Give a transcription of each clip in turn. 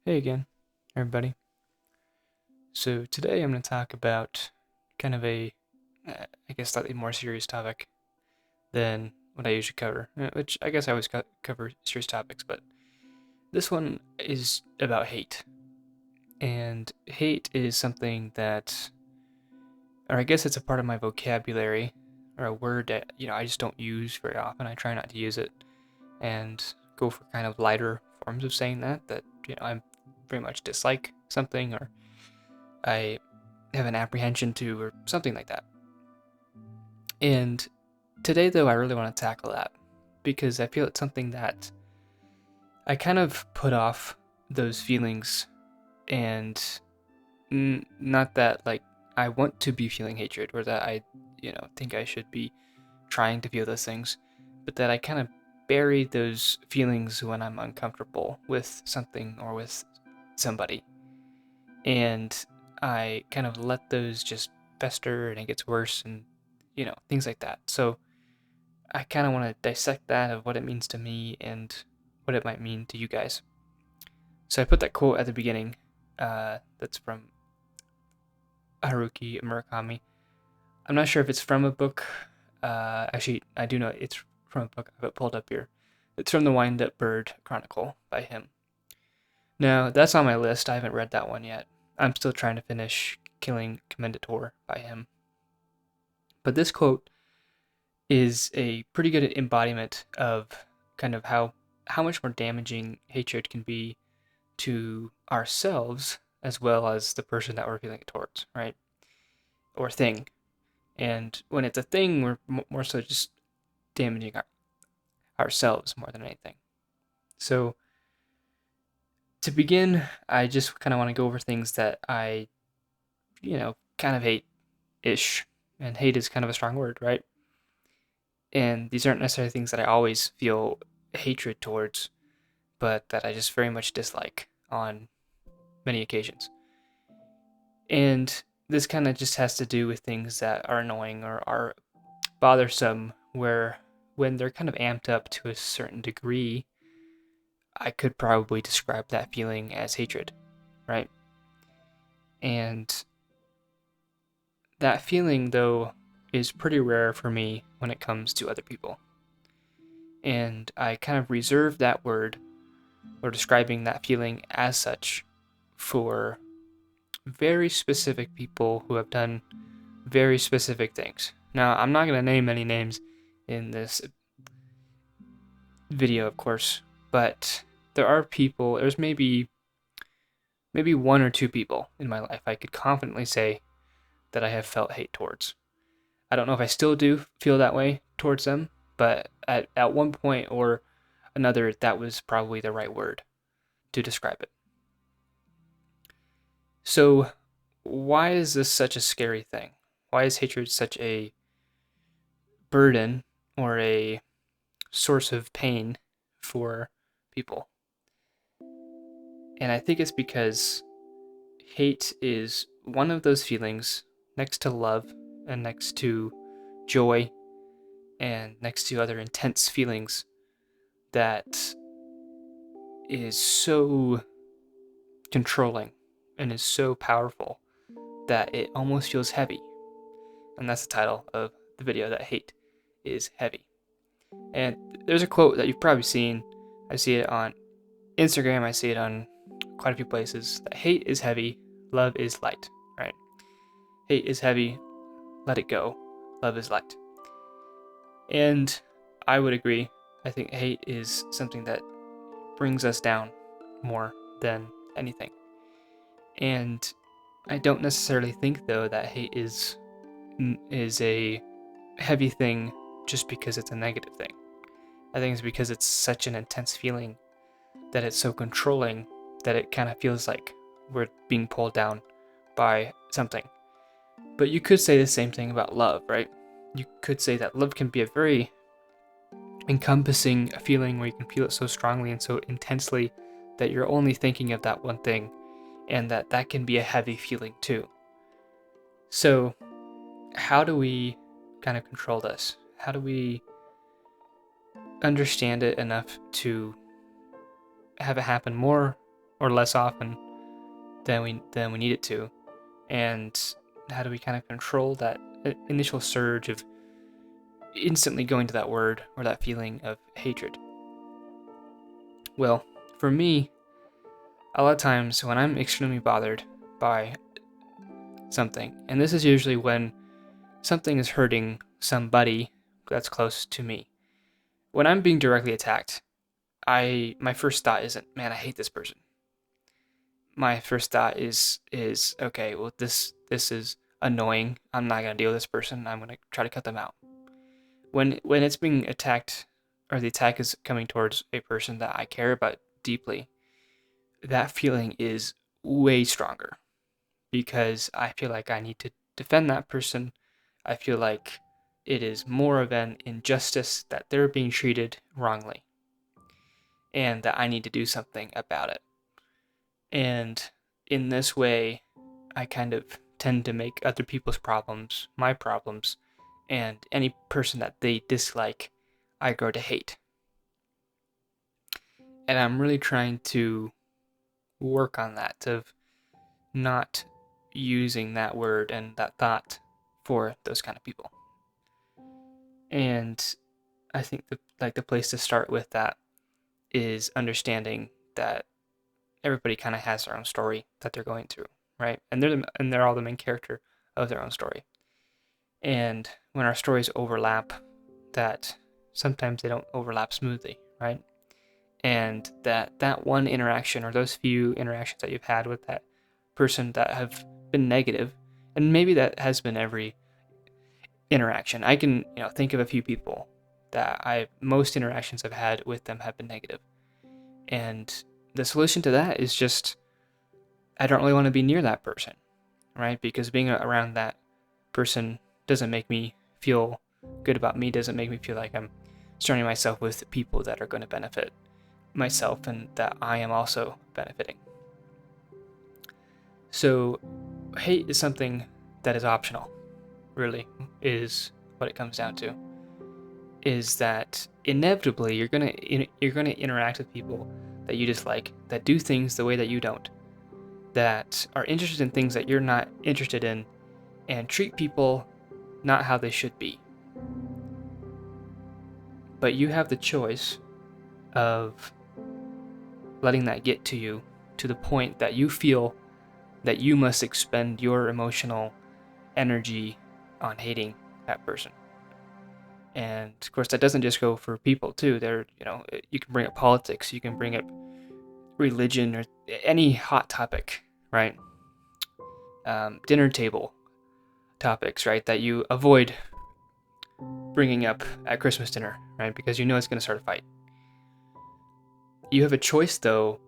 Hey again, everybody. So today I'm going to talk about kind of I guess, slightly more serious topic than what I usually cover, which I guess I always cover serious topics, but this one is about hate. And hate is something that, or I guess it's a part of my vocabulary, or a word that, I just don't use very often. I try not to use it and go for kind of lighter forms of saying that I very much dislike something or I have an apprehension to, or something like that. And today, though, I really want to tackle that because I feel it's something that I kind of put off those feelings, and not that like I want to be feeling hatred or that I think I should be trying to feel those things, but that I kind of bury those feelings when I'm uncomfortable with something or with somebody. And I kind of let those just fester and it gets worse and things like that. So I kind of want to dissect that of what it means to me and what it might mean to you guys. So I put that quote at the beginning. That's from Haruki Murakami. I'm not sure if it's from a book. Actually, I do know it's from a book. I have it pulled up here. It's from the Wind Up Bird Chronicle by him. Now, that's on my list. I haven't read that one yet. I'm still trying to finish Killing Commendator by him. But this quote is a pretty good embodiment of kind of how much more damaging hatred can be to ourselves as well as the person that we're feeling it towards, right? Or thing. And when it's a thing, we're more so just damaging ourselves more than anything. So to begin, I just kind of want to go over things that I kind of hate ish. And hate is kind of a strong word, right? And these aren't necessarily things that I always feel hatred towards, but that I just very much dislike on many occasions. And this kind of just has to do with things that are annoying or are bothersome, where when they're kind of amped up to a certain degree, I could probably describe that feeling as hatred, right? And that feeling, though, is pretty rare for me when it comes to other people. And I kind of reserve that word or describing that feeling as such for very specific people who have done very specific things. Now, I'm not going to name any names in this video, of course, but there are people, there's maybe one or two people in my life I could confidently say that I have felt hate towards. I don't know if I still do feel that way towards them, but at one point or another, that was probably the right word to describe it. So, why is this such a scary thing? Why is hatred such a burden or a source of pain for people? And I think it's because hate is one of those feelings next to love and next to joy and next to other intense feelings that is so controlling and is so powerful that it almost feels heavy. And that's the title of the video, that hate is heavy. And there's a quote that you've probably seen. I see it on Instagram, I see it on quite a few places, that hate is heavy, love is light, right? Hate is heavy, let it go, love is light. And I would agree. I think hate is something that brings us down more than anything. And I don't necessarily think, though, that hate is a heavy thing just because it's a negative thing. I think it's because it's such an intense feeling that it's so controlling that it kind of feels like we're being pulled down by something. But you could say the same thing about love, right? You could say that love can be a very encompassing feeling where you can feel it so strongly and so intensely that you're only thinking of that one thing, and that can be a heavy feeling too. So, how do we kind of control this? How do we understand it enough to have it happen more or less often than we need it to? And how do we kind of control that initial surge of instantly going to that word or that feeling of hatred? Well, for me, a lot of times when I'm extremely bothered by something, and this is usually when something is hurting somebody that's close to me. When I'm being directly attacked, my first thought isn't, man, I hate this person. My first thought is okay, well this is annoying. I'm not gonna deal with this person. I'm gonna try to cut them out. When it's being attacked, or the attack is coming towards a person that I care about deeply, that feeling is way stronger because I feel like I need to defend that person. I feel like it is more of an injustice that they're being treated wrongly and that I need to do something about it. And in this way, I kind of tend to make other people's problems my problems, and any person that they dislike, I grow to hate. And I'm really trying to work on that, of not using that word and that thought for those kind of people. And I think the place to start with that is understanding that everybody kind of has their own story that they're going through, right? And they're all the main character of their own story. And when our stories overlap, that sometimes they don't overlap smoothly, right? And that one interaction or those few interactions that you've had with that person that have been negative, and maybe that has been every interaction. I can think of a few people that most interactions I've had with them have been negative. And the solution to that is just, I don't really want to be near that person, right? Because being around that person doesn't make me feel good about me, doesn't make me feel like I'm surrounding myself with people that are going to benefit myself and that I am also benefiting. So hate is something that is optional, really, is what it comes down to. Is that inevitably you're gonna interact with people that you dislike, that do things the way that you don't, that are interested in things that you're not interested in, and treat people not how they should be. But you have the choice of letting that get to you to the point that you feel that you must expend your emotional energy on hating that person. And of course, that doesn't just go for people too. You can bring up politics, you can bring up religion, or any hot topic, right? Dinner table topics, right? That you avoid bringing up at Christmas dinner, right? Because you know it's going to start a fight. You have a choice, though.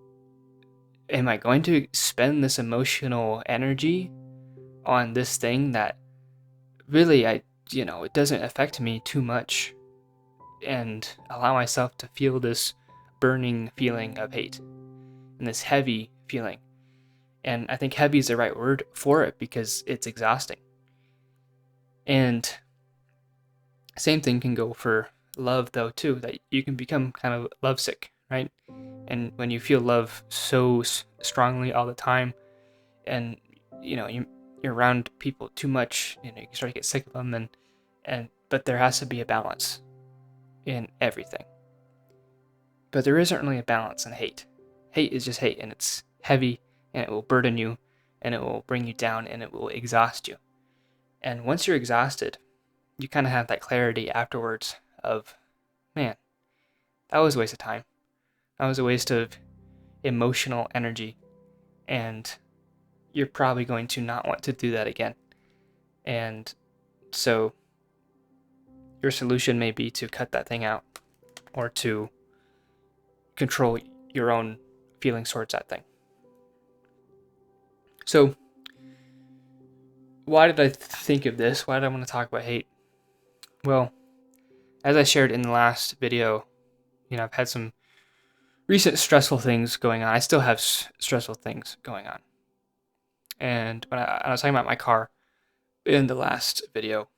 Am I going to spend this emotional energy on this thing that really it doesn't affect me too much, and allow myself to feel this burning feeling of hate and this heavy feeling? And I think heavy is the right word for it because it's exhausting. And same thing can go for love, though, too, that you can become kind of lovesick, right? And when you feel love so strongly all the time, and you're around people too much, you start to get sick of them, but there has to be a balance in everything. But there isn't really a balance in hate. Hate is just hate, and it's heavy, and it will burden you, and it will bring you down, and it will exhaust you. And once you're exhausted, you kind of have that clarity afterwards of, man, that was a waste of time. That was a waste of emotional energy, and you're probably going to not want to do that again. And so your solution may be to cut that thing out, or to control your own feelings towards that thing. So why did I think of this? Why did I want to talk about hate? Well, as I shared in the last video, I've had some recent stressful things going on. I still have stressful things going on. And when I was talking about my car in the last video,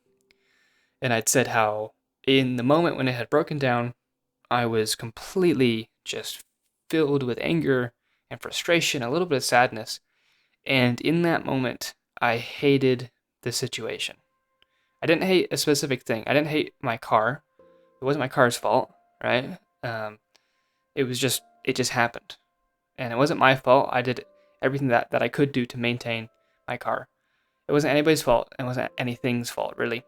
and I'd said how in the moment when it had broken down, I was completely just filled with anger and frustration, a little bit of sadness. And in that moment, I hated the situation. I didn't hate a specific thing. I didn't hate my car. It wasn't my car's fault, right? It just happened. And it wasn't my fault. I did everything that I could do to maintain my car. It wasn't anybody's fault. It wasn't anything's fault, really.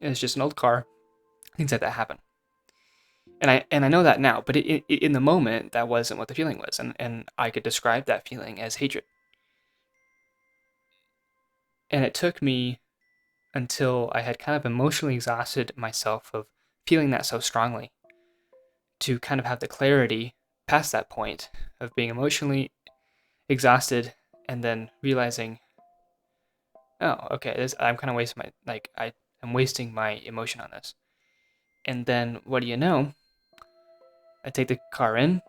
It was just an old car. Things like that happen. And I know that now, but in the moment, that wasn't what the feeling was. And I could describe that feeling as hatred. And it took me until I had kind of emotionally exhausted myself of feeling that so strongly to kind of have the clarity past that point of being emotionally exhausted and then realizing, oh, okay, I'm kind of wasting I'm wasting my emotion on this. And then what do you know? I take the car in.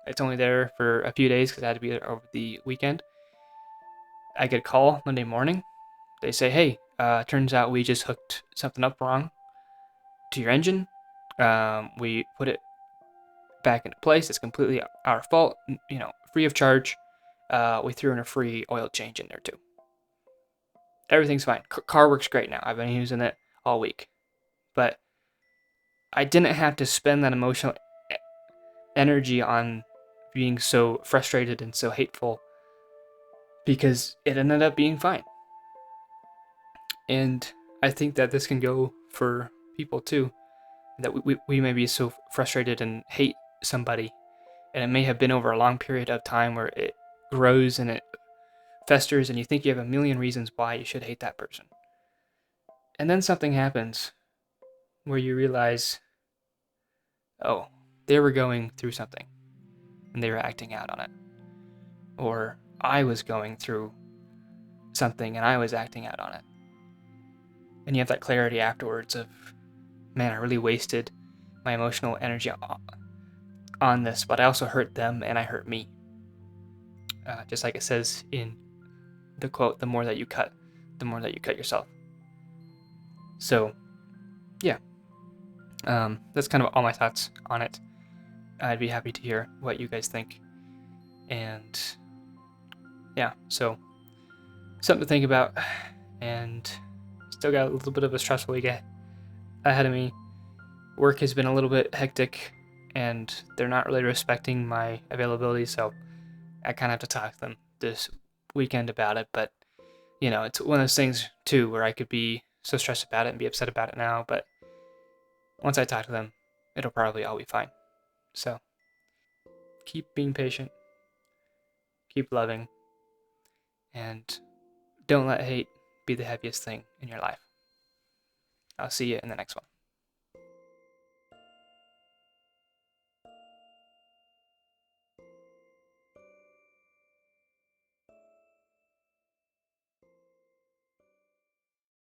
It's only there for a few days because I had to be there over the weekend. I get a call Monday morning. They say, hey, turns out we just hooked something up wrong to your engine. We put it back into place. It's completely our fault, free of charge. We threw in a free oil change in there too. Everything's fine. Car works great now. I've been using it all week. But I didn't have to spend that emotional energy on being so frustrated and so hateful because it ended up being fine. And I think that this can go for people too, that we may be so frustrated and hate somebody, and it may have been over a long period of time where it grows and it festers and you think you have a million reasons why you should hate that person. And then something happens where you realize, oh, they were going through something and they were acting out on it. Or I was going through something and I was acting out on it. And you have that clarity afterwards of, man, I really wasted my emotional energy on this, but I also hurt them and I hurt me. Just like it says in the quote, the more that you cut yourself. So, yeah, that's kind of all my thoughts on it. I'd be happy to hear what you guys think. And yeah, so something to think about. And still got a little bit of a stressful week ahead of me. Work has been a little bit hectic and they're not really respecting my availability, so I kind of have to talk to them this weekend about it. But it's one of those things too where I could be so stressed about it and be upset about it now, but once I talk to them, it'll probably all be fine. So keep being patient, keep loving, and don't let hate be the heaviest thing in your life. I'll see you in the next one.